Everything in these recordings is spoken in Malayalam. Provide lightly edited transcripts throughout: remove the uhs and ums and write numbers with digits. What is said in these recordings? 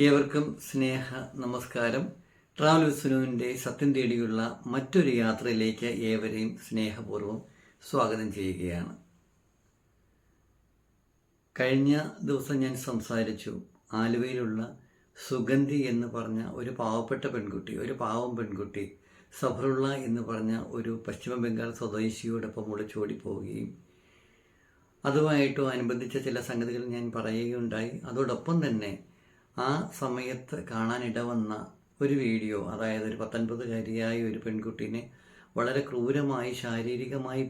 ഏവർക്കും സ്നേഹ നമസ്കാരം. ട്രാവൽ വിത്ത് സുനുവിൻ്റെ സത്യം തേടിയുള്ള മറ്റൊരു യാത്രയിലേക്ക് ഏവരെയും സ്നേഹപൂർവ്വം സ്വാഗതം ചെയ്യുകയാണ്. കഴിഞ്ഞ ദിവസം ഞാൻ സംസാരിച്ചു ആലുവയിലുള്ള സുഗന്ധി എന്ന് പറഞ്ഞ ഒരു പാവപ്പെട്ട പെൺകുട്ടി, ഒരു പാവം പെൺകുട്ടി സഫറുള്ള എന്ന് പറഞ്ഞ ഒരു പശ്ചിമ ബംഗാൾ സ്വദേശിയോടൊപ്പം ഒളിച്ചോടി പോവുകയും അതുമായിട്ട് അനുബന്ധിച്ച ചില സംഗതികൾ ഞാൻ പറയുകയുണ്ടായി. അതോടൊപ്പം തന്നെ ആ സമയത്ത് കാണാനിടവന്ന ഒരു വീഡിയോ, അതായത് ഒരു 19-കാരിയായ ഒരു പെൺകുട്ടീനെ വളരെ ക്രൂരമായി ശാരീരികമായി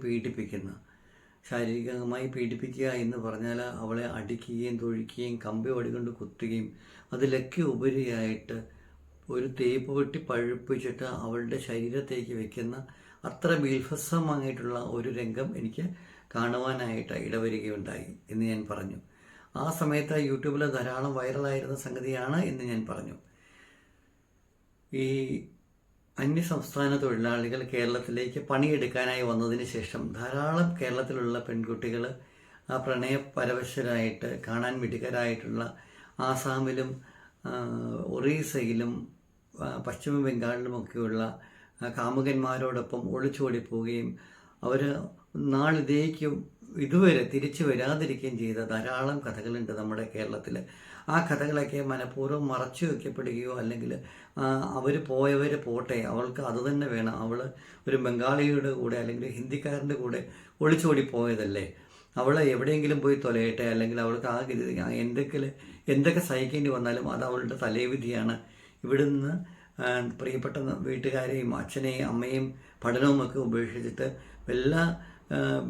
പീഡിപ്പിക്കുക എന്ന് പറഞ്ഞാൽ അവളെ അടിക്കുകയും തൊഴിക്കുകയും കമ്പി വടികൊണ്ട് കുത്തുകയും അതിലൊക്കെ ഉപരിയായിട്ട് ഒരു തേപ്പ് വെട്ടി പഴുപ്പിച്ചിട്ട് അവളുടെ ശരീരത്തേക്ക് വെക്കുന്ന അത്ര ബീഭത്സമായിട്ടുള്ള ഒരു രംഗം എനിക്ക് കാണുവാനായിട്ട് ഇടവരികയുണ്ടായി എന്ന് ഞാൻ പറഞ്ഞു. ആ സമയത്ത് യൂട്യൂബിൽ ധാരാളം വൈറലായിരുന്ന സംഗതിയാണ് എന്ന് ഞാൻ പറഞ്ഞു. ഈ അന്യസംസ്ഥാന തൊഴിലാളികൾ കേരളത്തിലേക്ക് പണിയെടുക്കാനായി വന്നതിന് ശേഷം ധാരാളം കേരളത്തിലുള്ള പെൺകുട്ടികൾ പ്രണയപരവശരായിട്ട് കാണാൻ മിടുക്കരായിട്ടുള്ള ആസാമിലും ഒറീസയിലും പശ്ചിമ ബംഗാളിലുമൊക്കെയുള്ള കാമുകന്മാരോടൊപ്പം ഒളിച്ചോടി പോവുകയും അവർ നാളിതേക്കും ഇതുവരെ തിരിച്ചു വരാതിരിക്കുകയും ചെയ്ത ധാരാളം കഥകളുണ്ട് നമ്മുടെ കേരളത്തിൽ. ആ കഥകളൊക്കെ മനഃപൂർവ്വം മറച്ചു വയ്ക്കപ്പെടുകയോ അല്ലെങ്കിൽ അവർ പോയവർ പോട്ടെ, അവൾക്ക് അത് തന്നെ വേണം, അവൾ ഒരു ബംഗാളിയുടെ കൂടെ അല്ലെങ്കിൽ ഹിന്ദിക്കാരൻ്റെ കൂടെ ഒളിച്ചോടി പോയതല്ലേ, അവൾ എവിടെയെങ്കിലും പോയി തൊലയട്ടെ, അല്ലെങ്കിൽ അവൾക്ക് എന്തൊക്കെ സഹിക്കേണ്ടി വന്നാലും അത് അവളുടെ തലേവിധിയാണ്, ഇവിടുന്ന് പ്രിയപ്പെട്ട വീട്ടുകാരെയും അച്ഛനെയും അമ്മയും പഠനവുമൊക്കെ ഉപേക്ഷിച്ചിട്ട് എല്ലാ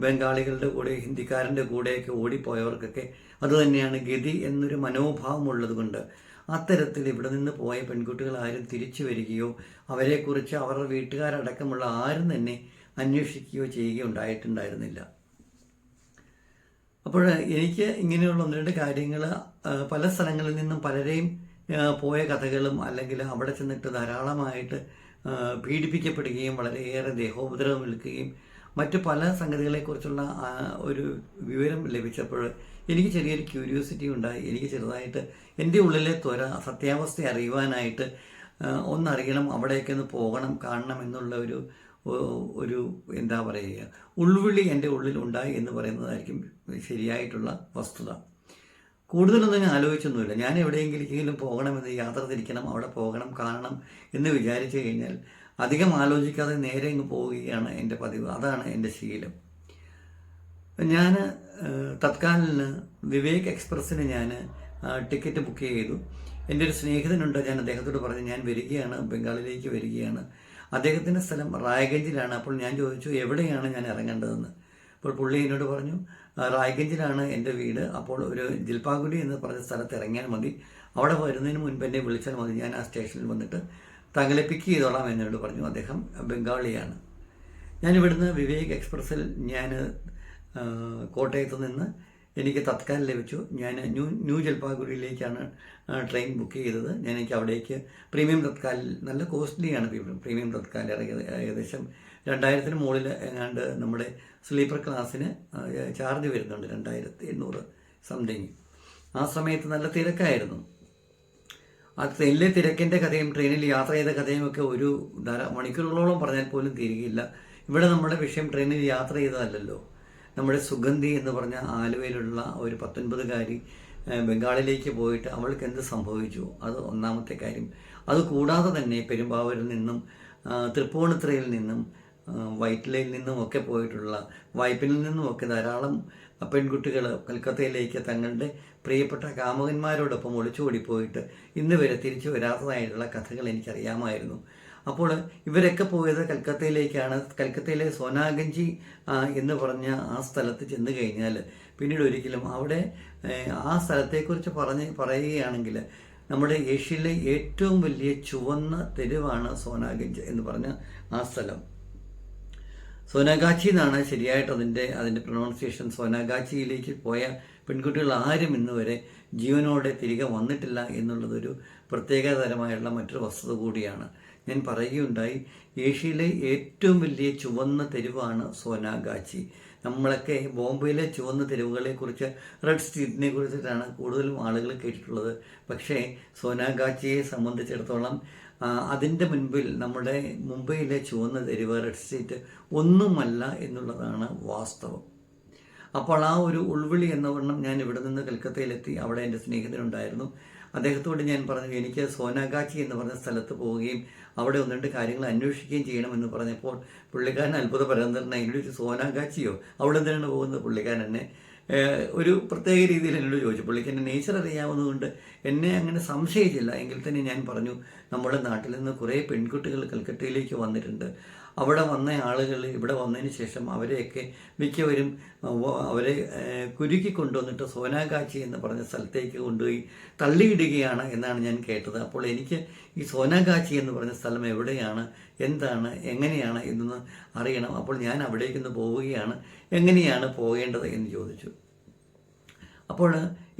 ബംഗാളികളുടെ കൂടെ ഹിന്ദിക്കാരൻ്റെ കൂടെയൊക്കെ ഓടിപ്പോയവർക്കൊക്കെ അതുതന്നെയാണ് ഗതി എന്നൊരു മനോഭാവമുള്ളത് കൊണ്ട് അത്തരത്തിൽ ഇവിടെ നിന്ന് പോയ പെൺകുട്ടികൾ ആരും തിരിച്ചു വരികയോ അവരെക്കുറിച്ച് അവരുടെ വീട്ടുകാരടക്കമുള്ള ആരും തന്നെ അന്വേഷിക്കുകയോ ചെയ്യുകയോ ഉണ്ടായിട്ടുണ്ടായിരുന്നില്ല. അപ്പോൾ എനിക്ക് ഇങ്ങനെയുള്ള ഒന്ന് രണ്ട് കാര്യങ്ങൾ പല സ്ഥലങ്ങളിൽ നിന്നും പലരെയും പോയ കഥകളും അല്ലെങ്കിൽ അവിടെ ചെന്നിട്ട് ധാരാളമായിട്ട് പീഡിപ്പിക്കപ്പെടുകയും വളരെയേറെ ദേഹോപദ്രവം ഏൽക്കുകയും മറ്റു പല സംഗതികളെക്കുറിച്ചുള്ള ഒരു വിവരം ലഭിച്ചപ്പോൾ എനിക്ക് ചെറിയൊരു ക്യൂരിയോസിറ്റി ഉണ്ടായി. എനിക്ക് ചെറുതായിട്ട് എൻ്റെ ഉള്ളിലെ സത്യാവസ്ഥ അറിയുവാനായിട്ട് ഒന്നറിയണം, അവിടേക്ക് ഒന്ന് പോകണം, കാണണം എന്നുള്ള ഒരു എന്താ പറയുക ഉൾവിളി എൻ്റെ ഉള്ളിൽ ഉണ്ടായി എന്ന് പറയുന്നതായിരിക്കും ശരിയായിട്ടുള്ള വസ്തുത. കൂടുതലൊന്നും ഞാൻ ആലോചിച്ചൊന്നുമില്ല. ഞാൻ എവിടെയെങ്കിലും പോകണമെന്ന്, യാത്ര തിരിക്കണം, അവിടെ പോകണം, കാണണം എന്ന് വിചാരിച്ചു കഴിഞ്ഞാൽ അധികം ആലോചിക്കാതെ നേരെ ഇങ്ങ് പോവുകയാണ് എൻ്റെ പതിവ്. അതാണ് എൻ്റെ ശീലം. ഞാൻ തത്കാലിന് വിവേക് എക്സ്പ്രസ്സിന് ഞാൻ ടിക്കറ്റ് ബുക്ക് ചെയ്തു. എൻ്റെ ഒരു സ്നേഹിതനുണ്ട്, ഞാൻ അദ്ദേഹത്തോട് പറഞ്ഞു ഞാൻ വരികയാണ്, ബംഗാളിലേക്ക് വരികയാണ്. അദ്ദേഹത്തിൻ്റെ സ്ഥലം റായ്ഗഞ്ചിലാണ്. അപ്പോൾ ഞാൻ ചോദിച്ചു എവിടെയാണ് ഞാൻ ഇറങ്ങേണ്ടതെന്ന്. അപ്പോൾ പുള്ളി എന്നോട് പറഞ്ഞു റായ്ഗഞ്ചിലാണ് എൻ്റെ വീട്, അപ്പോൾ ഒരു ജിൽപാഗുഡി എന്ന് പറഞ്ഞ സ്ഥലത്ത് ഇറങ്ങിയാൽ മതി, അവിടെ വരുന്നതിന് മുൻപ് എന്നെ വിളിച്ചാൽ മതി, ഞാൻ ആ സ്റ്റേഷനിൽ വന്നിട്ട് താങ്കളെ പിക്ക് ചെയ്തോളാം എന്നോട് പറഞ്ഞു. അദ്ദേഹം ബംഗാളിയാണ്. ഞാനിവിടുന്ന് വിവേക് എക്സ്പ്രസ്സിൽ ഞാൻ കോട്ടയത്ത് നിന്ന് എനിക്ക് തത്കാൽ ലഭിച്ചു. ഞാൻ ന്യൂ ജൽപാഗുരിയിലേക്കാണ് ട്രെയിൻ ബുക്ക് ചെയ്തത്. എനിക്ക് അവിടേക്ക് പ്രീമിയം തത്കാൽ, നല്ല കോസ്റ്റ്ലിയാണ് പ്രീമിയം തത്കാൽ, ഏകദേശം 2000-ന് മുകളിൽ എങ്ങാണ്ട് നമ്മുടെ സ്ലീപ്പർ ക്ലാസ്സിന് ചാർജ് വരുന്നുണ്ട്, 2800 സംതിങ്. ആ സമയത്ത് നല്ല തിരക്കായിരുന്നു. ആ ട്രെയിനിലെ തിരക്കിൻ്റെ കഥയും ട്രെയിനിൽ യാത്ര ചെയ്ത കഥയും ഒക്കെ ഒരു മണിക്കൂറുകളോളം പറഞ്ഞാൽ പോലും തീരുകയില്ല. ഇവിടെ നമ്മുടെ വിഷയം ട്രെയിനിൽ യാത്ര ചെയ്തതല്ലല്ലോ. നമ്മുടെ സുഗന്ധി എന്ന് പറഞ്ഞ ആലുവയിലുള്ള ഒരു 19-കാരി ബംഗാളിലേക്ക് പോയിട്ട് അവൾക്ക് എന്ത് സംഭവിച്ചു, അത് ഒന്നാമത്തെ കാര്യം. അതുകൂടാതെ തന്നെ പെരുമ്പാവൂരിൽ നിന്നും തൃപ്പൂണിത്തുറയിൽ നിന്നും വൈറ്റിലയിൽ നിന്നും ഒക്കെ പോയിട്ടുള്ള, വായ്പിനിൽ നിന്നുമൊക്കെ ധാരാളം പെൺകുട്ടികൾ കൽക്കത്തയിലേക്ക് തങ്ങളുടെ പ്രിയപ്പെട്ട കാമുകന്മാരോടൊപ്പം ഒളിച്ചോടിപ്പോയിട്ട് ഇന്ന് വരെ തിരിച്ചു വരാത്തതായിട്ടുള്ള കഥകൾ എനിക്കറിയാമായിരുന്നു. അപ്പോൾ ഇവരൊക്കെ പോയത് കൽക്കത്തയിലേക്കാണ്. കൽക്കത്തയിലെ സോനാഗഞ്ചി എന്ന് പറഞ്ഞ ആ സ്ഥലത്ത് ചെന്ന് കഴിഞ്ഞാൽ പിന്നീട് ഒരിക്കലും അവിടെ ആ സ്ഥലത്തെക്കുറിച്ച് പറയുകയാണെങ്കിൽ നമ്മുടെ ഏഷ്യയിലെ ഏറ്റവും വലിയ ചുവന്ന തെരുവാണ് സോനാഗഞ്ച് എന്ന് പറഞ്ഞ ആ സ്ഥലം. സോനാഗാച്ചി എന്നാണ് ശരിയായിട്ട് അതിൻ്റെ പ്രൊണൗൺസിയേഷൻ. സോനാഗാച്ചിയിലേക്ക് പോയ പെൺകുട്ടികൾ ആരും ഇന്ന് വരെ ജീവനോടെ തിരികെ വന്നിട്ടില്ല എന്നുള്ളതൊരു പ്രത്യേകതരമായുള്ള മറ്റൊരു വസ്തുത കൂടിയാണ്. ഞാൻ പറയുകയുണ്ടായി, ഏഷ്യയിലെ ഏറ്റവും വലിയ ചുവന്ന തെരുവാണ് സോനാഗാച്ചി. നമ്മളൊക്കെ ബോംബെയിലെ ചുവന്ന തെരുവുകളെക്കുറിച്ച്, റെഡ് സ്ട്രീറ്റിനെ കുറിച്ചിട്ടാണ് കൂടുതലും ആളുകൾ കേട്ടിട്ടുള്ളത്. പക്ഷേ സോനാഗാച്ചിയെ സംബന്ധിച്ചിടത്തോളം അതിൻ്റെ മുൻപിൽ നമ്മുടെ മുംബൈയിലെ ചുവന്ന തെരുവ്, റെഡ് സ്ട്രീറ്റ് ഒന്നുമല്ല എന്നുള്ളതാണ് വാസ്തവം. അപ്പോൾ ആ ഒരു ഉൾവിളി എന്ന വണ്ണം ഞാൻ ഇവിടെ നിന്ന് കൽക്കത്തയിലെത്തി. അവിടെ എൻ്റെ സ്നേഹിതനുണ്ടായിരുന്നു. അദ്ദേഹത്തോട് ഞാൻ പറഞ്ഞു, എനിക്ക് സോനാഗാച്ചി എന്ന് പറഞ്ഞ സ്ഥലത്ത് പോവുകയും അവിടെ ഒന്ന് രണ്ട് കാര്യങ്ങൾ അന്വേഷിക്കുകയും ചെയ്യണമെന്ന് പറഞ്ഞപ്പോൾ പുള്ളിക്കാരൻ അത്ഭുതപരന്തരനായി എന്നോട് ചോദിച്ചു, സോനാഗാച്ചിയോ, അവിടെ എന്തിനാണ് പോകുന്നത്? പുള്ളിക്കാരൻ എന്നെ ഒരു പ്രത്യേക രീതിയിൽ എന്നോട് ചോദിച്ചു. പുള്ളിക്ക് എൻ്റെ നേച്ചർ അറിയാവുന്നതുകൊണ്ട് എന്നെ അങ്ങനെ സംശയിച്ചില്ല. എങ്കിൽ തന്നെ ഞാൻ പറഞ്ഞു, നമ്മുടെ നാട്ടിൽ നിന്ന് കുറേ പെൺകുട്ടികൾ കൽക്കട്ടയിലേക്ക് വന്നിട്ടുണ്ട്. അവിടെ വന്ന ആളുകൾ ഇവിടെ വന്നതിന് ശേഷം അവരെയൊക്കെ മിക്കവരും അവരെ കുരുക്കി കൊണ്ടുവന്നിട്ട് സോനാഗാച്ചി എന്ന് പറഞ്ഞ സ്ഥലത്തേക്ക് കൊണ്ടുപോയി തള്ളിയിടുകയാണ് എന്നാണ് ഞാൻ കേട്ടത്. അപ്പോൾ എനിക്ക് ഈ സോനാഗാച്ചി എന്ന് പറഞ്ഞ സ്ഥലം എവിടെയാണ്, എന്താണ്, എങ്ങനെയാണ് എന്നൊന്ന് അറിയണം. അപ്പോൾ ഞാൻ അവിടേക്കൊന്ന് പോവുകയാണ്, എങ്ങനെയാണ് പോകേണ്ടത് എന്ന് ചോദിച്ചു. അപ്പോൾ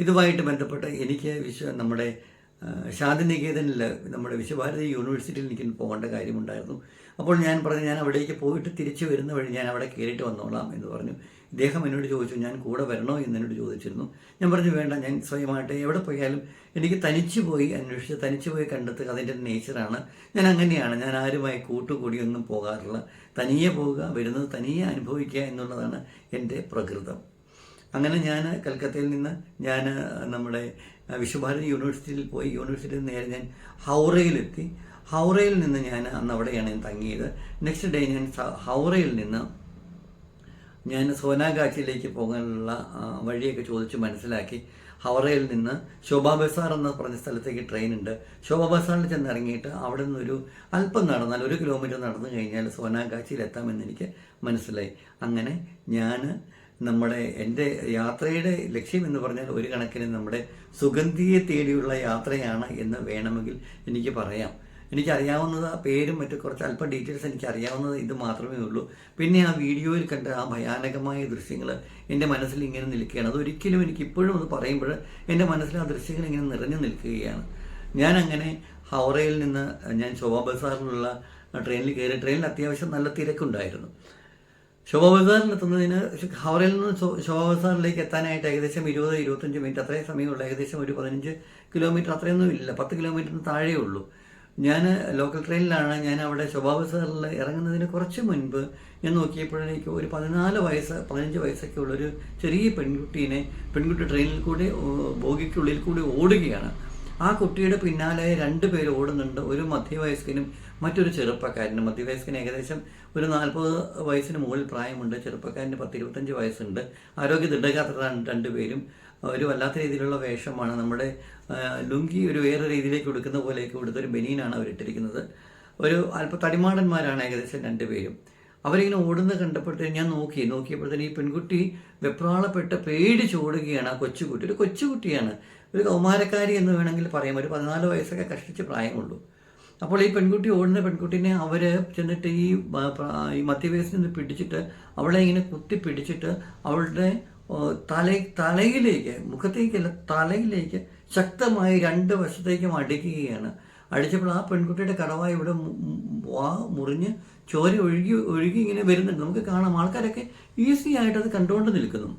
ഇതുമായിട്ട് ബന്ധപ്പെട്ട് എനിക്ക് നമ്മുടെ ശാന്തിനികേതനിൽ നമ്മുടെ വിശ്വഭാരതി യൂണിവേഴ്സിറ്റിയിൽ എനിക്ക് പോകേണ്ട കാര്യമുണ്ടായിരുന്നു. അപ്പോൾ ഞാൻ പറഞ്ഞു, ഞാൻ അവിടേക്ക് പോയിട്ട് തിരിച്ചു വരുന്ന വഴി ഞാൻ അവിടെ കയറിയിട്ട് വന്നോളാം എന്ന് പറഞ്ഞു. ഇദ്ദേഹം എന്നോട് ചോദിച്ചു, ഞാൻ കൂടെ വരണോ എന്നോട് ചോദിച്ചിരുന്നു. ഞാൻ പറഞ്ഞു, വേണ്ട, ഞാൻ സ്വയമായിട്ട് എവിടെ പോയാലും എനിക്ക് തനിച്ചു പോയി അന്വേഷിച്ച് തനിച്ചു പോയി കണ്ടെത്തുക അതിൻ്റെ നേച്ചറാണ്. ഞാൻ അങ്ങനെയാണ്, ഞാൻ ആരുമായി കൂട്ടുകൂടിയൊന്നും പോകാറില്ല. തനിയെ പോവുക, വരുന്നത് തനിയെ അനുഭവിക്കുക എന്നുള്ളതാണ് എൻ്റെ പ്രകൃതം. അങ്ങനെ ഞാൻ കൽക്കത്തയിൽ നിന്ന് ഞാൻ നമ്മുടെ വിശ്വഭാരതി യൂണിവേഴ്സിറ്റിയിൽ പോയി. യൂണിവേഴ്സിറ്റിയിൽ നിന്ന് നേരെ ഞാൻ ഹൗറയിലെത്തി. ഹൗറയിൽ നിന്ന് ഞാൻ അന്ന് അവിടെയാണ് ഞാൻ തങ്ങിയത്. നെക്സ്റ്റ് ഡേ ഞാൻ ഹൗറയിൽ നിന്ന് ഞാൻ സോനാഗാച്ചിയിലേക്ക് പോകാനുള്ള വഴിയൊക്കെ ചോദിച്ച് മനസ്സിലാക്കി. ഹൗറയിൽ നിന്ന് ശോഭാ ബസാർ എന്ന് പറഞ്ഞ സ്ഥലത്തേക്ക് ട്രെയിനുണ്ട്. ശോഭാ ബസാറിൽ ചെന്ന് ഇറങ്ങിയിട്ട് അവിടെ നിന്നൊരു അല്പം നടന്നാൽ 1 കിലോമീറ്റർ നടന്നു കഴിഞ്ഞാൽ സോനാഗാച്ചിയിൽ എത്താമെന്ന് എനിക്ക് മനസ്സിലായി. അങ്ങനെ ഞാൻ എൻ്റെ യാത്രയുടെ ലക്ഷ്യം എന്ന് പറഞ്ഞാൽ ഒരു കണക്കിന് നമ്മുടെ സുഗന്ധിയെ തേടിയുള്ള യാത്രയാണ് എന്ന് വേണമെങ്കിൽ എനിക്ക് പറയാം. എനിക്കറിയാവുന്നത് പേരും മറ്റു കുറച്ച് അല്പം ഡീറ്റെയിൽസ് എനിക്കറിയാവുന്നത് ഇത് മാത്രമേ ഉള്ളൂ. പിന്നെ ആ വീഡിയോയിൽ കണ്ട ആ ഭയാനകമായ ദൃശ്യങ്ങൾ എൻ്റെ മനസ്സിൽ ഇങ്ങനെ നിൽക്കുകയാണ്. അതൊരിക്കലും എനിക്ക് ഇപ്പോഴും അത് പറയുമ്പോൾ എൻ്റെ മനസ്സിൽ ആ ദൃശ്യങ്ങൾ ഇങ്ങനെ നിറഞ്ഞു നിൽക്കുകയാണ്. ഞാനങ്ങനെ ഹൗറയിൽ നിന്ന് ഞാൻ ശോഭാ ബസാറിലുള്ള ട്രെയിനിൽ കയറി. ട്രെയിനിൽ അത്യാവശ്യം നല്ല തിരക്കുണ്ടായിരുന്നു. ശോഭാ ബസാറിലെത്തുന്നതിന് ഹൗറയിൽ നിന്ന് ശോഭാ ബസാറിലേക്ക് എത്താനായിട്ട് ഏകദേശം 20-25 മിനിറ്റ് അത്രയും സമയമുള്ളൂ. ഏകദേശം ഒരു 15 കിലോമീറ്റർ അത്രയൊന്നും ഇല്ല, 10 കിലോമീറ്ററിന് താഴെ ഉള്ളൂ. ഞാൻ ലോക്കൽ ട്രെയിനിലാണ്. ഞാൻ അവിടെ ശോഭാ ബസാറിൽ ഇറങ്ങുന്നതിന് കുറച്ച് മുൻപ് ഞാൻ നോക്കിയപ്പോഴേക്കും ഒരു 15 വയസ്സൊക്കെ ഉള്ളൊരു ചെറിയ പെൺകുട്ടി ട്രെയിനിൽ കൂടി ബോഗിക്കുള്ളിൽ കൂടി ഓടുകയാണ്. ആ കുട്ടിയുടെ പിന്നാലെ 2 പേര് ഓടുന്നുണ്ട്. ഒരു മധ്യവയസ്കനും മറ്റൊരു ചെറുപ്പക്കാരനും. മധ്യവയസ്കന് ഏകദേശം ഒരു 40 വയസ്സിന് മുകളിൽ പ്രായമുണ്ട്. ചെറുപ്പക്കാരന് 10-25 വയസ്സുണ്ട്. ആരോഗ്യ ദൃഢഗാത്രരാണ് 2 പേരും. ഒരു വല്ലാത്ത രീതിയിലുള്ള വേഷമാണ്. നമ്മുടെ ലുങ്കി ഒരു വേറെ രീതിയിലേക്ക് കൊടുക്കുന്ന പോലെയൊക്കെ കൊടുത്തൊരു ബനീനാണ് അവരിട്ടിരിക്കുന്നത്. ഒരു അല്പം തടിമാടന്മാരാണ് ഏകദേശം 2 പേരും. അവരിങ്ങനെ ഓടുന്നത് കണ്ടപ്പോഴത്തേക്കും ഞാൻ നോക്കിയപ്പോഴത്തേനും ഈ പെൺകുട്ടി വെപ്രാളപ്പെട്ട് പേടിച്ചോടുകയാണ്. ആ കൊച്ചുകുട്ടി ഒരു കൊച്ചുകുട്ടിയാണ്, ഒരു കൗമാരക്കാരി എന്ന് വേണമെങ്കിൽ പറയാം. ഒരു 14 വയസ്സൊക്കെ കഷ്ടിച്ച് പ്രായമുള്ളൂ. അപ്പോൾ ഈ ഓടുന്ന പെൺകുട്ടീനെ അവർ ചെന്നിട്ട് ഈ മധ്യവയസ്സിൽ നിന്ന് പിടിച്ചിട്ട് അവളെ ഇങ്ങനെ കുത്തി പിടിച്ചിട്ട് അവളുടെ തലയിലേക്ക്, മുഖത്തേക്കല്ല തലയിലേക്ക് ശക്തമായി 2 വശത്തേക്കും അടിക്കുകയാണ്. അടിച്ചപ്പോൾ ആ പെൺകുട്ടിയുടെ കടവായി ഇവിടെ മുറിഞ്ഞ് ചോര ഒഴുകി ഇങ്ങനെ വരുന്നുണ്ട്. നമുക്ക് കാണാം, ആൾക്കാരൊക്കെ ഈസി ആയിട്ട് അത് കണ്ടുകൊണ്ട് നിൽക്കുന്നു.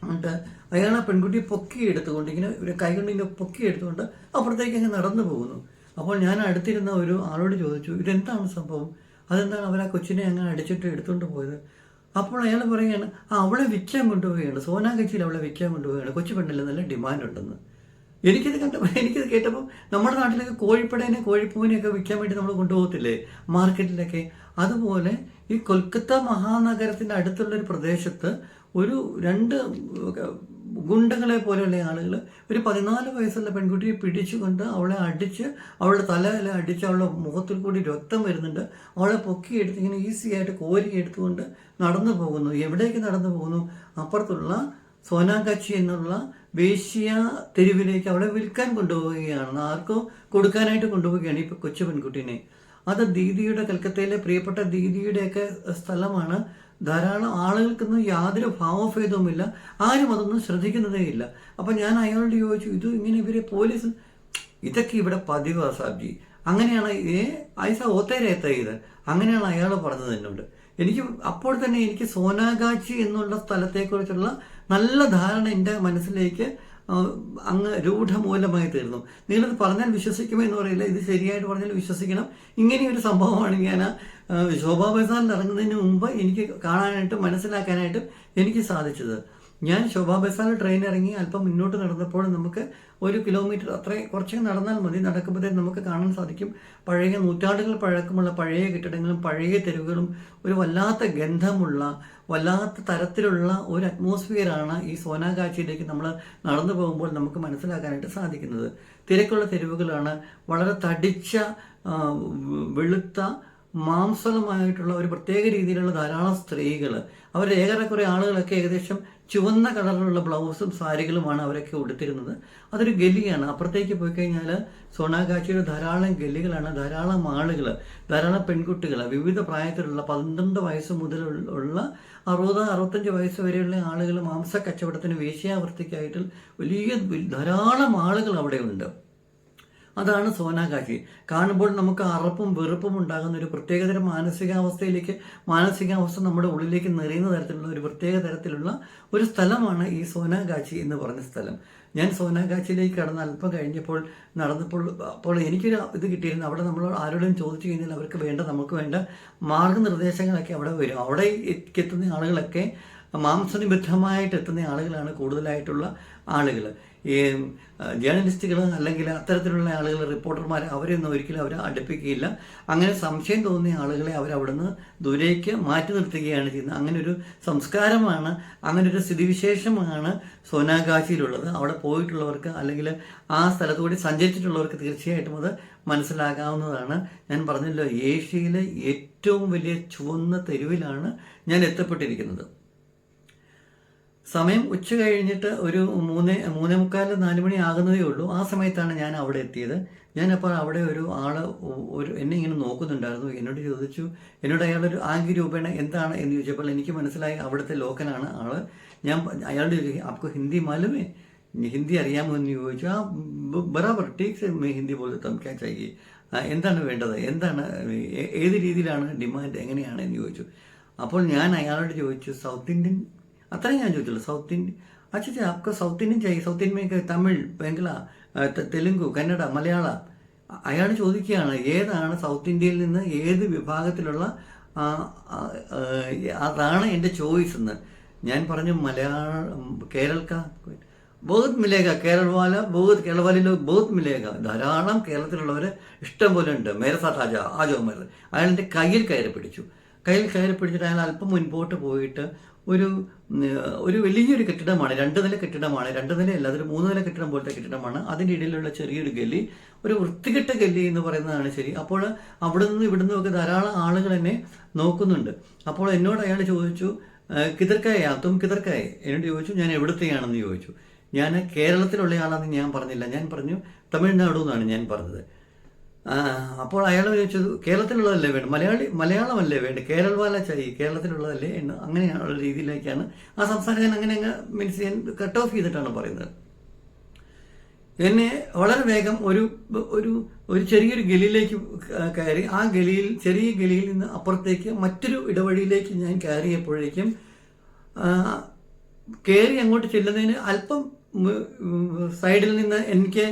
എന്നിട്ട് അയാൾ ആ പെൺകുട്ടിയെ പൊക്കിയെടുത്തുകൊണ്ട് ഇങ്ങനെ ഒരു കൈ കൊണ്ട് ഇങ്ങനെ പൊക്കിയെടുത്തുകൊണ്ട് അപ്പുറത്തേക്ക് അങ്ങ് നടന്നു പോകുന്നു. അപ്പോൾ ഞാൻ അടുത്തിരുന്ന ഒരു ആളോട് ചോദിച്ചു, ഇതെന്താണ് സംഭവം, അതെന്താണ് അവർ ആ കൊച്ചിനെ അങ്ങനെ അടിച്ചിട്ട് എടുത്തുകൊണ്ട് പോയത്? അപ്പോൾ അയാൾ പറയുകയാണ്, അവളെ വിൽക്കാൻ കൊണ്ടുപോവുകയാണ്, സോനാഗാച്ചിയിൽ അവളെ വിൽക്കാൻ കൊണ്ടുപോവുകയാണ്, കൊച്ചു പെണ്ണല്ലേ, നല്ല ഡിമാൻഡ് ഉണ്ടെന്ന്. എനിക്കിത് കേട്ടപ്പോൾ നമ്മുടെ നാട്ടിലൊക്കെ കോഴിപ്പൂവിനെയൊക്കെ വിൽക്കാൻ വേണ്ടി നമ്മൾ കൊണ്ടുപോകത്തില്ലേ മാർക്കറ്റിലൊക്കെ, അതുപോലെ ഈ കൊൽക്കത്ത മഹാനഗരത്തിൻ്റെ അടുത്തുള്ളൊരു പ്രദേശത്ത് ഒരു 2 ഗുണ്ടകളെ പോലെയുള്ള ആളുകൾ ഒരു 14 വയസ്സുള്ള പെൺകുട്ടിയെ പിടിച്ചുകൊണ്ട് അവളെ അടിച്ച്, അവളുടെ തലയിലെ അടിച്ച്, അവളുടെ മുഖത്തിൽ കൂടി രക്തം വരുന്നുണ്ട്. അവളെ പൊക്കിയെടുത്ത് ഇങ്ങനെ ഈസി ആയിട്ട് കോരിയെടുത്തുകൊണ്ട് നടന്നു പോകുന്നു. എവിടേക്ക് നടന്നു പോകുന്നു? അപ്പുറത്തുള്ള സോനാഗാച്ചി എന്നുള്ള വേശ്യ തെരുവിലേക്ക് അവളെ വിൽക്കാൻ കൊണ്ടുപോവുകയാണ്. ആർക്കോ കൊടുക്കാനായിട്ട് കൊണ്ടുപോവുകയാണ് ഈ കൊച്ചു പെൺകുട്ടീനെ. അത് ദീദിയുടെ, കൽക്കത്തയിലെ പ്രിയപ്പെട്ട ദീദിയുടെയൊക്കെ സ്ഥലമാണ്. ധാരാളം ആളുകൾക്കൊന്നും യാതൊരു ഭാവഭേദവുമില്ല, ആരും അതൊന്നും ശ്രദ്ധിക്കുന്നതേ ഇല്ല. അപ്പം ഞാൻ അയാളോട് ചോദിച്ചു, ഇത് ഇങ്ങനെ ഇവരെ പോലീസ്, ഇതൊക്കെ ഇവിടെ പതിവാ സാബ്ജി, അങ്ങനെയാണ് ഐസ ഓത്തേരെ എത്തിയത്, അങ്ങനെയാണ് അയാൾ പറഞ്ഞത് എന്നോട്. എനിക്ക് അപ്പോൾ തന്നെ എനിക്ക് സോനാഗാച്ചി എന്നുള്ള സ്ഥലത്തെക്കുറിച്ചുള്ള നല്ല ധാരണ എൻ്റെ മനസ്സിലേക്ക് അങ്ങ് രൂഢമൂലമായി തീർന്നു. നിങ്ങളിത് പറഞ്ഞാൽ വിശ്വസിക്കുമോ എന്ന് പറയില്ല, ഇത് ശരിയായിട്ട് പറഞ്ഞാൽ വിശ്വസിക്കണം. ഇങ്ങനെയൊരു സംഭവമാണ് ഞാൻ ശോഭാ ബസാറിൽ ഇറങ്ങുന്നതിന് മുമ്പ് എനിക്ക് കാണാനായിട്ടും മനസ്സിലാക്കാനായിട്ടും എനിക്ക് സാധിച്ചത്. ഞാൻ ശോഭാ ബസാറിൽ ട്രെയിൻ ഇറങ്ങി അല്പം മുന്നോട്ട് നടന്നപ്പോൾ നമുക്ക് 1 കിലോമീറ്റർ കുറച്ച് നടന്നാൽ മതി. നടക്കുമ്പോഴത്തേക്കും നമുക്ക് കാണാൻ സാധിക്കും പഴയ നൂറ്റാണ്ടുകൾ പഴക്കമുള്ള പഴയ കെട്ടിടങ്ങളും പഴയ തെരുവുകളും ഒരു വല്ലാത്ത ഗന്ധമുള്ള വല്ലാത്ത തരത്തിലുള്ള ഒരു അറ്റ്മോസ്ഫിയറാണ് ഈ സോനാഗാച്ചിയിലേക്ക് നമ്മൾ നടന്നു പോകുമ്പോൾ നമുക്ക് മനസ്സിലാക്കാനായിട്ട് സാധിക്കുന്നത്. തിരക്കുള്ള തെരുവുകളാണ്, വളരെ തടിച്ച വെളുത്ത മാംസളമായിട്ടുള്ള ഒരു പ്രത്യേക രീതിയിലുള്ള ധാരാളം സ്ത്രീകൾ. അവരുടെ ഏറെക്കുറെ ആളുകളൊക്കെ ഏകദേശം ചുവന്ന കളറിലുള്ള ബ്ലൗസും സാരികളുമാണ് അവരൊക്കെ ഉടുത്തിരുന്നത്. അതൊരു ഗലിയാണ്. അപ്പുറത്തേക്ക് പോയി കഴിഞ്ഞാൽ സോനാഗാച്ചിയുടെ ധാരാളം ഗലികളാണ്, ധാരാളം ആളുകൾ, ധാരാളം പെൺകുട്ടികൾ, വിവിധ പ്രായത്തിലുള്ള 12 വയസ്സ് മുതൽ ഉള്ള 60-65 വയസ്സ് വരെയുള്ള ആളുകൾ മാംസ കച്ചവടത്തിന് വേശ്യാവൃത്തിക്കായിട്ട് വലിയ ധാരാളം ആളുകൾ അവിടെയുണ്ട്. അതാണ് സോനാഗാച്ചി. കാണുമ്പോൾ നമുക്ക് അറപ്പും വെറുപ്പും ഉണ്ടാകുന്ന ഒരു പ്രത്യേകതരം മാനസികാവസ്ഥ നമ്മുടെ ഉള്ളിലേക്ക് നിറയുന്ന തരത്തിലുള്ള ഒരു പ്രത്യേക തരത്തിലുള്ള ഒരു സ്ഥലമാണ് ഈ സോനാഗാച്ചി എന്ന് പറഞ്ഞ സ്ഥലം. ഞാൻ സോനാഗാച്ചിയിലേക്ക് കടന്ന് അല്പം കഴിഞ്ഞപ്പോൾ അപ്പോൾ എനിക്കൊരു ഇത് കിട്ടിയിരുന്നു. അവിടെ നമ്മൾ ആരോടും ചോദിച്ചു കഴിഞ്ഞാൽ അവർക്ക് നമുക്ക് വേണ്ട മാർഗനിർദ്ദേശങ്ങളൊക്കെ അവിടെ വരും. അവിടെ എത്തുന്ന ആളുകളൊക്കെ മാംസനിബദ്ധമായിട്ട് എത്തുന്ന ആളുകളാണ് കൂടുതലായിട്ടുള്ള ആളുകൾ. ഈ ജേർണലിസ്റ്റുകൾ അല്ലെങ്കിൽ അത്തരത്തിലുള്ള ആളുകൾ, റിപ്പോർട്ടർമാർ, അവരെയൊന്നും ഒരിക്കലും അവർ അടുപ്പിക്കുകയില്ല. അങ്ങനെ സംശയം തോന്നിയ ആളുകളെ അവരവിടുന്ന് ദൂരേക്ക് മാറ്റി നിർത്തുകയാണ് ചെയ്യുന്നത്. അങ്ങനെ ഒരു സംസ്കാരമാണ്, അങ്ങനെ ഒരു സ്ഥിതിവിശേഷമാണ് സോനാഗാച്ചിയിലുള്ളത്. അവിടെ പോയിട്ടുള്ളവർക്ക് അല്ലെങ്കിൽ ആ സ്ഥലത്തുകൂടി സഞ്ചരിച്ചിട്ടുള്ളവർക്ക് തീർച്ചയായിട്ടും അത് മനസ്സിലാകാവുന്നതാണ്. ഞാൻ പറഞ്ഞല്ലോ, ഏഷ്യയിലെ ഏറ്റവും വലിയ ചുവന്ന തെരുവിലാണ് ഞാൻ എത്തപ്പെട്ടിരിക്കുന്നത്. സമയം ഉച്ച കഴിഞ്ഞിട്ട് ഒരു 3:45-4 മണി ആകുന്നതേ ഉള്ളൂ. ആ സമയത്താണ് ഞാൻ അവിടെ എത്തിയത്. ഞാനപ്പോൾ അവിടെ ഒരു എന്നെ ഇങ്ങനെ നോക്കുന്നുണ്ടായിരുന്നു. എന്നോട് അയാളൊരു ആംഗ്യ രൂപേണ എന്താണ് എന്ന് ചോദിച്ചപ്പോൾ എനിക്ക് മനസ്സിലായി അവിടുത്തെ ലോക്കലാണ് ആള്. അയാളുടെ ചോദിച്ചു, "आपको ഹിന്ദി മാലുമേ? ഹിന്ദി അറിയാമോ എന്ന് ചോദിച്ചു. ബറാബർ ടീക്ക് ഹിന്ദി പോലെ ക്യാ ചാഹിയേ, എന്താണ് വേണ്ടത്, എന്താണ്, ഏത് രീതിയിലാണ് ഡിമാൻഡ്, എങ്ങനെയാണ് എന്ന് ചോദിച്ചു. അപ്പോൾ ഞാൻ അയാളോട് ചോദിച്ചു, സൗത്ത് ഇന്ത്യൻ, അത്രയും ഞാൻ ചോദിച്ചുള്ളൂ. സൗത്ത് ഇന്ത്യൻ, അച്ഛാ आपको സൗത്ത് ഇന്ത്യൻ चाहिए, സൗത്ത് ഇന്ത്യൻ തമിഴ്, ബംഗ്ല, തെലുങ്കു, കന്നഡ, മലയാളം. അയാൾ ചോദിക്കുകയാണ് ഏതാണ് സൗത്ത് ഇന്ത്യയിൽ നിന്ന് ഏത് വിഭാഗത്തിലുള്ള അതാണ് എൻ്റെ ചോയ്സ് എന്ന്. ഞാൻ പറഞ്ഞു കേരളക്ക ബഹുത് മിലേഗ, കേരളവാലി ലോഗ് ബഹുത് മിലേഗ. ധാരാളം കേരളത്തിലുള്ളവർ ഇഷ്ടം പോലെ ഉണ്ട്. മേരെ സാത്ത് ആജോ മേരെ. അയാളെൻ്റെ കയ്യിൽ കയറി പിടിച്ചിട്ട് അയാൾ അല്പം മുൻപോട്ട് പോയിട്ട് ഒരു വലിയൊരു കെട്ടിടമാണ്, 2 നില കെട്ടിടമാണ്. 2 നിലയല്ല, അതൊരു 3 നില കെട്ടിടം പോലത്തെ കെട്ടിടമാണ്. അതിൻ്റെ ഇടയിലുള്ള ചെറിയൊരു ഗല്ലി, ഒരു വൃത്തികെട്ട ഗല്ലി എന്ന് പറയുന്നതാണ് ശരി. അപ്പോൾ അവിടെ നിന്ന് ഇവിടെ നിന്നൊക്കെ ധാരാളം ആളുകൾ എന്നെ നോക്കുന്നുണ്ട്. അപ്പോൾ എന്നോട് അയാൾ ചോദിച്ചു, കിതർക്കായ തും കിതർക്കായ, എന്നോട് ചോദിച്ചു ഞാൻ എവിടുത്തെയാണെന്ന് ചോദിച്ചു. ഞാൻ കേരളത്തിലുള്ളയാളാണെന്ന് ഞാൻ പറഞ്ഞില്ല, ഞാൻ പറഞ്ഞു തമിഴ്നാടു എന്നാണ് ഞാൻ പറഞ്ഞത്. അപ്പോൾ അയാൾ ചോദിച്ചത് കേരളത്തിലുള്ളതല്ലേ വേണ്ട, മലയാളമല്ലേ വേണ്ട, കേരളവാല ചായി, കേരളത്തിലുള്ളതല്ലേ എന്ന്, അങ്ങനെയുള്ള രീതിയിലേക്കാണ് ആ സംസാരക്കാൻ അങ്ങനെ മീൻസ് ഞാൻ കട്ട് ഓഫ് ചെയ്തിട്ടാണ് പറയുന്നത്. എന്നെ വളരെ വേഗം ഒരു ചെറിയൊരു ഗലിയിലേക്ക് കയറി. ആ ചെറിയ ഗലിയിൽ നിന്ന് അപ്പുറത്തേക്ക് മറ്റൊരു ഇടവഴിയിലേക്ക് ഞാൻ കയറിയപ്പോഴേക്കും കയറി അങ്ങോട്ട് ചെല്ലുന്നതിന് അല്പം സൈഡിൽ നിന്ന് എനിക്ക്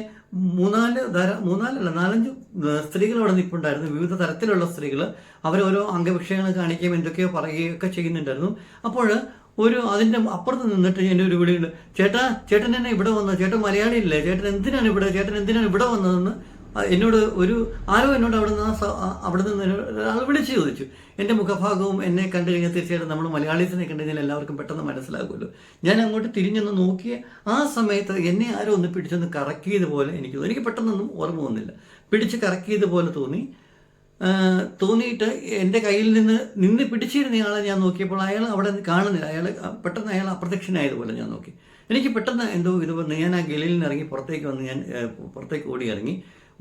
4-5 സ്ത്രീകൾ അവിടെ നിൽപ്പുണ്ടായിരുന്നു. വിവിധ തരത്തിലുള്ള സ്ത്രീകൾ. അവരോരോ അംഗവിഷയങ്ങൾ കാണിക്കുകയും എന്തൊക്കെയോ പറയുകയൊക്കെ ചെയ്യുന്നുണ്ടായിരുന്നു. അപ്പോൾ അതിൻ്റെ അപ്പുറത്ത് നിന്നിട്ട് എൻ്റെ ഒരു വിളിയുണ്ട്, ചേട്ടൻ എന്നെ ഇവിടെ വന്നത്, ചേട്ടൻ മലയാളിയില്ലേ, ചേട്ടൻ എന്തിനാണ് ഇവിടെ വന്നതെന്ന് ആരോ എന്നോട് അവിടെ നിന്ന് ഒരാൾ വിളിച്ചു ചോദിച്ചു. എൻ്റെ മുഖഭാഗവും എന്നെ കണ്ടു കഴിഞ്ഞാൽ തീർച്ചയായിട്ടും നമ്മൾ മലയാളീസിനെ കണ്ടു കഴിഞ്ഞാൽ എല്ലാവർക്കും പെട്ടെന്ന് മനസ്സിലാകുമല്ലോ. ഞാൻ അങ്ങോട്ട് തിരിഞ്ഞൊന്ന് നോക്കിയ ആ സമയത്ത് എന്നെ ആരോ ഒന്ന് പിടിച്ചൊന്ന് കറക്കിയതുപോലെ എനിക്ക് പെട്ടെന്നൊന്നും ഓർമ്മ വന്നില്ല. പിടിച്ച് കറക്കിയതുപോലെ തോന്നിയിട്ട് എൻ്റെ കയ്യിൽ നിന്ന് പിടിച്ചിരുന്നയാളെ ഞാൻ നോക്കിയപ്പോൾ അയാൾ അവിടെ കാണുന്നില്ല. പെട്ടെന്ന് അയാൾ അപ്രത്യക്ഷനായതുപോലെ ഞാൻ നോക്കി. എനിക്ക് പെട്ടെന്ന് എന്തോ ഇത് വന്ന് ഞാൻ ആ ഗലിയിൽ നിന്ന് ഇറങ്ങി പുറത്തേക്ക്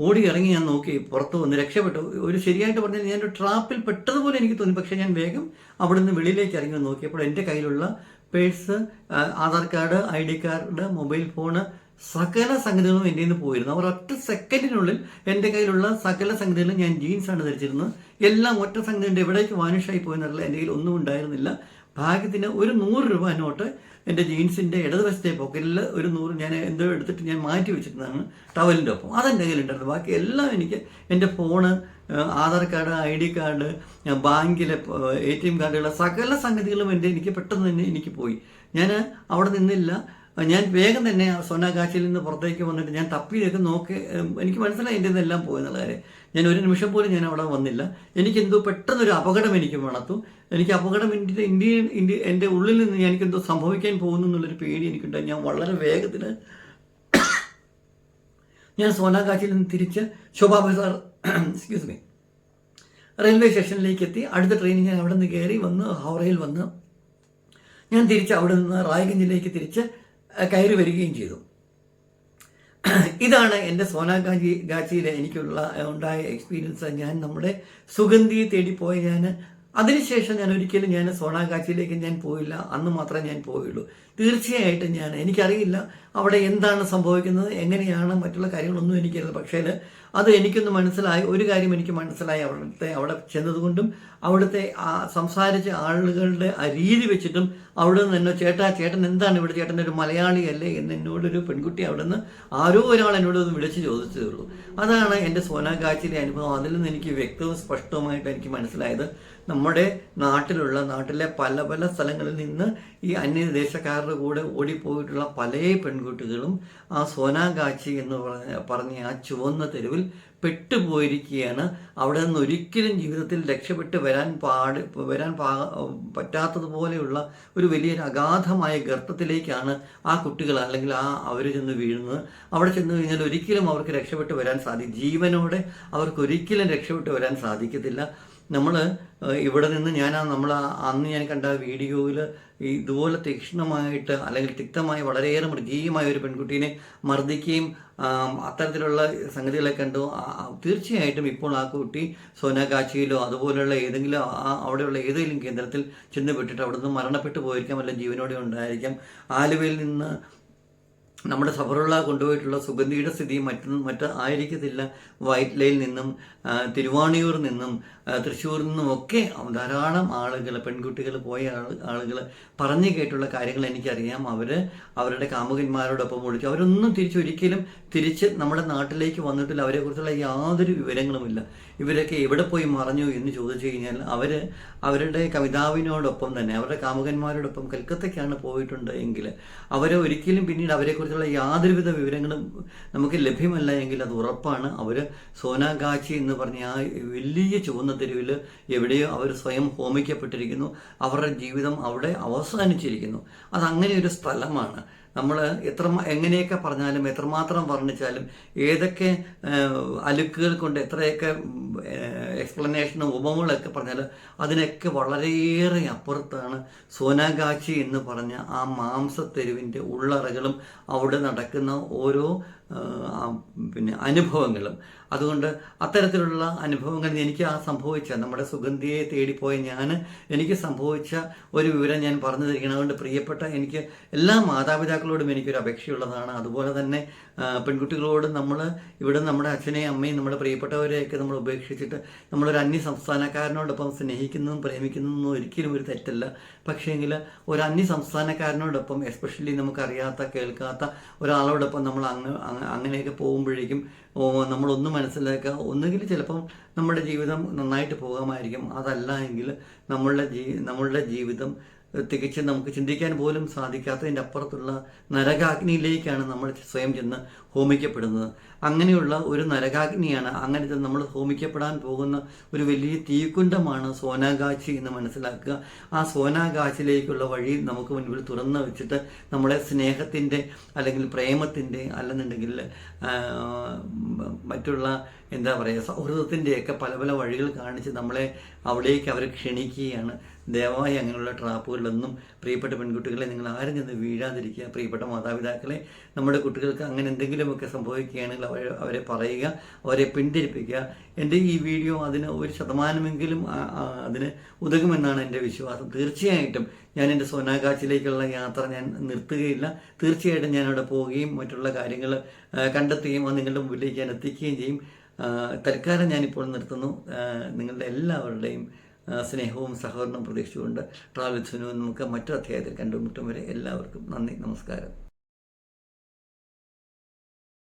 ഓടി ഇറങ്ങി ഞാൻ നോക്കി, പുറത്ത് വന്ന് രക്ഷപ്പെട്ടു. ശരിയായിട്ട് പറഞ്ഞാൽ ഞാനൊരു ട്രാപ്പിൽ പെട്ടതുപോലെ എനിക്ക് തോന്നി. പക്ഷേ ഞാൻ വേഗം അവിടെ നിന്ന് വെളിയിലേക്ക് ഇറങ്ങി നോക്കിയപ്പോൾ എൻ്റെ കയ്യിലുള്ള purse, Aadhaar card, ID card, mobile phone, സകല സംഗതികളും എൻ്റെ നിന്ന് പോയിരുന്നു. അവർ ഒറ്റ സെക്കൻഡിനുള്ളിൽ എൻ്റെ കയ്യിലുള്ള സകല സംഗതികളും, ഞാൻ ജീൻസാണ് ധരിച്ചിരുന്നത്, എല്ലാം ഒറ്റ സംഗതി എവിടേക്ക് വാനിഷായി പോയെന്നറിയില്ല. എൻ്റെ കയ്യിൽ ഒന്നും ഉണ്ടായിരുന്നില്ല. ഭാഗ്യത്തിന് ഒരു 100 രൂപ നോട്ട് എൻ്റെ ജീൻസിൻ്റെ ഇടതുവശത്തെ പോക്കറ്റിൽ ഒരു 100 ഞാൻ എന്തോ എടുത്തിട്ട് ഞാൻ മാറ്റി വെച്ചിരുന്നതാണ് ടവലിൻ്റെ ഒപ്പം. അതെൻ്റെ കയ്യിലുണ്ടായിരുന്നു. ബാക്കി എല്ലാം എനിക്ക്, എൻ്റെ phone, Aadhaar card, ID card, ബാങ്കിലെ ATM കാർഡുകൾ, സകല സംഗതികളും എനിക്ക് പെട്ടെന്ന് തന്നെ എനിക്ക് പോയി. ഞാൻ അവിടെ നിന്നില്ല. ഞാൻ വേഗം തന്നെ സോനാഗാച്ചിയിൽ നിന്ന് പുറത്തേക്ക് വന്നിട്ട് ഞാൻ തപ്പിയൊക്കെ നോക്കി. എനിക്ക് മനസ്സിലായി എൻ്റെ ഇതെല്ലാം പോയെന്നുള്ള കാര്യം. ഞാൻ ഒരു നിമിഷം പോലും ഞാൻ അവിടെ വന്നില്ല. എനിക്കെന്തോ പെട്ടെന്നൊരു അപകടം എനിക്ക് മണത്തു. എനിക്ക് അപകടം എൻ്റെ ഉള്ളിൽ നിന്ന് എനിക്കെന്തോ സംഭവിക്കാൻ പോകുന്നു എന്നുള്ളൊരു പേടി എനിക്കുണ്ടായി. ഞാൻ വളരെ വേഗത്തിൽ ഞാൻ സോനാഗാച്ചിയിൽ നിന്ന് തിരിച്ച് ശോഭാ ബസാർ റെയിൽവേ സ്റ്റേഷനിലേക്ക് എത്തി. അടുത്ത ട്രെയിനിൽ ഞാൻ അവിടെ നിന്ന് കയറി വന്ന് ഹൗറയിൽ വന്ന് ഞാൻ തിരിച്ച് അവിടെ നിന്ന് റായ്ഗഞ്ചിലേക്ക് തിരിച്ച് കയറി വരികയും ചെയ്തു. ഇതാണ് എൻ്റെ സോനാഗാച്ചിയിൽ എനിക്കുള്ള ഉണ്ടായ എക്സ്പീരിയൻസ്. ഞാൻ നമ്മുടെ സുഗന്ധിയെ തേടിപ്പോയി. അതിനുശേഷം ഞാൻ ഒരിക്കലും സോനാഗാച്ചിയിലേക്ക് ഞാൻ പോയില്ല. അന്ന് മാത്രമേ ഞാൻ പോയുള്ളൂ. തീർച്ചയായിട്ടും എനിക്കറിയില്ല അവിടെ എന്താണ് സംഭവിക്കുന്നത്, എങ്ങനെയാണ്, മറ്റുള്ള കാര്യങ്ങളൊന്നും എനിക്കറിയില്ല. പക്ഷേ അത് എനിക്കൊന്ന് മനസ്സിലായി. ഒരു കാര്യം എനിക്ക് മനസ്സിലായി, അവിടെ ചെന്നതുകൊണ്ടും അവിടുത്തെ സംസാരിച്ച ആളുകളുടെ ആ രീതി വെച്ചിട്ടും അവിടെ നിന്ന് എന്നോ ചേട്ടൻ എന്താണ് ഇവിടെ, ചേട്ടൻ ഒരു മലയാളിയല്ലേ എന്ന് എന്നോടൊരു പെൺകുട്ടി അവിടെ നിന്ന് ആരോ ഒരാൾ എന്നോട് ഒന്ന് വിളിച്ച് ചോദിച്ചതേ ഉള്ളൂ. അതാണ് എൻ്റെ സോനാഗാച്ചിയിലെ അനുഭവം. അതിൽ നിന്ന് എനിക്ക് വ്യക്തവും സ്പഷ്ടവുമായിട്ട് എനിക്ക് മനസ്സിലായത്, നമ്മുടെ നാട്ടിലെ പല പല സ്ഥലങ്ങളിൽ നിന്ന് ഈ അന്യദേശക്കാരുടെ കൂടെ ഓടിപ്പോയിട്ടുള്ള പല പെൺകുട്ടികളും ആ സോനാഗാച്ചി എന്ന് പറഞ്ഞ ആ ചുവന്ന തെരുവിൽ പെട്ടുപോയിരിക്കുകയാണ്. അവിടെ നിന്ന് ഒരിക്കലും ജീവിതത്തിൽ രക്ഷപ്പെട്ട് വരാൻ പറ്റാത്തതുപോലെയുള്ള ഒരു വലിയൊരു അഗാധമായ ഗർത്തത്തിലേക്കാണ് ആ കുട്ടികൾ അല്ലെങ്കിൽ അവർ ചെന്ന് വീഴുന്നത്. അവിടെ ചെന്ന് കഴിഞ്ഞാൽ ഒരിക്കലും അവർക്ക് രക്ഷപ്പെട്ട് വരാൻ ജീവനോടെ അവർക്ക് ഒരിക്കലും രക്ഷപ്പെട്ട് വരാൻ സാധിക്കത്തില്ല. നമ്മൾ ഇവിടെ നിന്ന് അന്ന് ഞാൻ കണ്ട വീഡിയോയിൽ ഇതുപോലെ തീക്ഷ്ണമായിട്ട് അല്ലെങ്കിൽ തിക്തമായി വളരെയേറെ മൃഗീയമായ ഒരു പെൺകുട്ടീനെ മർദ്ദിക്കുകയും അത്തരത്തിലുള്ള സംഗതികളെ കണ്ടു. തീർച്ചയായിട്ടും ഇപ്പോൾ ആ കുട്ടി സോനാഗാച്ചിയിലോ അതുപോലെയുള്ള ഏതെങ്കിലും അവിടെയുള്ള ഏതെങ്കിലും കേന്ദ്രത്തിൽ ചെന്നുപെട്ടിട്ട് അവിടെ നിന്ന് മരണപ്പെട്ടു പോയിരിക്കാം, അല്ലെങ്കിൽ ജീവനോടെ ഉണ്ടായിരിക്കാം. ആലുവയിൽ നിന്ന് നമ്മുടെ സഫറുള്ള കൊണ്ടുപോയിട്ടുള്ള സുഗന്ധിയുടെ സ്ഥിതി മറ്റ് ആയിരിക്കത്തില്ല. വൈറ്റ്ലയിൽ നിന്നും തിരുവാണിയൂരിൽ നിന്നും തൃശ്ശൂരിൽ നിന്നുമൊക്കെ ധാരാളം ആളുകൾ, പെൺകുട്ടികൾ പോയ ആളുകൾ പറഞ്ഞു കേട്ടുള്ള കാര്യങ്ങൾ എനിക്കറിയാം. അവരുടെ കാമുകന്മാരോടൊപ്പം ഒഴിച്ചു അവരൊന്നും ഒരിക്കലും തിരിച്ച് നമ്മുടെ നാട്ടിലേക്ക് വന്നിട്ടില്ല. അവരെക്കുറിച്ചുള്ള യാതൊരു വിവരങ്ങളുമില്ല. ഇവരൊക്കെ എവിടെ പോയി മറഞ്ഞു എന്ന് ചോദിച്ചു കഴിഞ്ഞാൽ അവരുടെ കവിതാവിനോടൊപ്പം തന്നെ അവരുടെ കാമുകന്മാരോടൊപ്പം കൽക്കത്തയ്ക്കാണ് പോയിട്ടുണ്ട് എങ്കിൽ അവരെ ഒരിക്കലും പിന്നീട് അവരെക്കുറിച്ചുള്ള യാതൊരുവിധ വിവരങ്ങളും നമുക്ക് ലഭ്യമല്ല എങ്കിൽ അത് ഉറപ്പാണ്. അവർ സോനാഗാച്ചി എന്ന് പറഞ്ഞ ആ വലിയ ചുവന്ന തെരുവിൽ എവിടെയോ അവർ സ്വയം ഹോമിക്കപ്പെട്ടിരിക്കുന്നു. അവരുടെ ജീവിതം അവിടെ അവസാനിച്ചിരിക്കുന്നു. അതങ്ങനെ ഒരു സ്ഥലമാണ്. നമ്മൾ എങ്ങനെയൊക്കെ പറഞ്ഞാലും എത്രമാത്രം വർണ്ണിച്ചാലും ഏതൊക്കെ അലുക്കുകൾ കൊണ്ട് എത്രയൊക്കെ എക്സ്പ്ലനേഷനും ഉപമകളൊക്കെ പറഞ്ഞാലും അതിനൊക്കെ വളരെയേറെ അപ്പുറത്താണ് സോനാഗാച്ചി എന്ന് പറഞ്ഞ ആ മാംസത്തെരുവിൻ്റെ ഉള്ളറകളും അവിടെ നടക്കുന്ന ഓരോ അനുഭവങ്ങളും. അതുകൊണ്ട് അത്തരത്തിലുള്ള അനുഭവങ്ങൾ എനിക്ക് സംഭവിച്ച നമ്മുടെ സുഗന്ധിയെ തേടിപ്പോയ എനിക്ക് സംഭവിച്ച ഒരു വിവരം ഞാൻ പറഞ്ഞു തരികയാണ്. അതുകൊണ്ട് പ്രിയപ്പെട്ട എനിക്ക് എല്ലാ മാതാപിതാക്കളോടും എനിക്കൊരു അപേക്ഷയുള്ളതാണ്. അതുപോലെ തന്നെ പെൺകുട്ടികളോട് ഇവിടെ നമ്മുടെ അച്ഛനെയും അമ്മയും നമ്മുടെ പ്രിയപ്പെട്ടവരെയൊക്കെ നമ്മൾ ഉപേക്ഷിച്ചിട്ട് നമ്മളൊരു അന്യ സംസ്ഥാനക്കാരനോടൊപ്പം സ്നേഹിക്കുന്നതും പ്രേമിക്കുന്നതും ഒരിക്കലും ഒരു തെറ്റല്ല. പക്ഷേങ്കിൽ ഒരു അന്യ സംസ്ഥാനക്കാരനോടൊപ്പം എസ്പെഷ്യലി നമുക്കറിയാത്ത കേൾക്കാത്ത ഒരാളോടൊപ്പം നമ്മൾ അങ്ങനെയൊക്കെ പോകുമ്പോഴേക്കും നമ്മളൊന്നും മനസ്സിലാക്കുക, ഒന്നുകിൽ ചിലപ്പം നമ്മുടെ ജീവിതം നന്നായിട്ട് പോകാമായിരിക്കും, അതല്ല എങ്കിൽ നമ്മളുടെ ജീവിതം തികച്ചും നമുക്ക് ചിന്തിക്കാൻ പോലും സാധിക്കാത്തതിൻ്റെ അപ്പുറത്തുള്ള നരകാഗ്നിയിലേക്കാണ് നമ്മൾ സ്വയം ചെന്ന് ഹോമിക്കപ്പെടുന്നത്. അങ്ങനെയുള്ള ഒരു നരകാഗ്നിയാണ്, അങ്ങനെ നമ്മൾ ഹോമിക്കപ്പെടാൻ പോകുന്ന ഒരു വലിയ തീക്കുണ്ടമാണ് സോനാഗാച്ചി എന്ന് മനസ്സിലാക്കുക. ആ സോനാഗാച്ചിയിലേക്കുള്ള വഴി നമുക്ക് മുൻപിൽ തുറന്നു വെച്ചിട്ട് നമ്മളെ സ്നേഹത്തിൻ്റെ അല്ലെങ്കിൽ പ്രേമത്തിൻ്റെ അല്ലെന്നുണ്ടെങ്കിൽ മറ്റുള്ള സൗഹൃദത്തിൻ്റെയൊക്കെ പല പല വഴികൾ കാണിച്ച് നമ്മളെ അവിടേക്ക് അവർ ക്ഷണിക്കുകയാണ്. ദയവായി അങ്ങനെയുള്ള ട്രാപ്പുകളിലൊന്നും പ്രിയപ്പെട്ട പെൺകുട്ടികളെ നിങ്ങൾ ആരും ചെന്ന് വീഴാതിരിക്കുക. പ്രിയപ്പെട്ട മാതാപിതാക്കളെ, നമ്മുടെ കുട്ടികൾക്ക് അങ്ങനെ എന്തെങ്കിലും എന്തെങ്കിലുമൊക്കെ സംഭവിക്കുകയാണെങ്കിൽ അവരെ പറയുക, അവരെ പിന്തിരിപ്പിക്കുക. എൻ്റെ ഈ വീഡിയോ അതിന് 1% അതിന് ഉതകുമെന്നാണ് എൻ്റെ വിശ്വാസം. തീർച്ചയായിട്ടും ഞാൻ എൻ്റെ സോനാഗാച്ചിലേക്കുള്ള യാത്ര ഞാൻ നിർത്തുകയില്ല. തീർച്ചയായിട്ടും ഞാനവിടെ പോവുകയും മറ്റുള്ള കാര്യങ്ങൾ കണ്ടെത്തുകയും അത് നിങ്ങളുടെ മുമ്പിലേക്ക് ഞാൻ എത്തിക്കുകയും ചെയ്യും. തൽക്കാലം ഞാനിപ്പോൾ നിർത്തുന്നു. നിങ്ങളുടെ എല്ലാവരുടെയും സ്നേഹവും സഹകരണവും പ്രതീക്ഷിച്ചുകൊണ്ട് ട്രാവൽ വിത്ത് സുനു നമുക്ക് മറ്റൊരു അധ്യായത്തിൽ കണ്ടുമുട്ടും വരെ എല്ലാവർക്കും നന്ദി, നമസ്കാരം.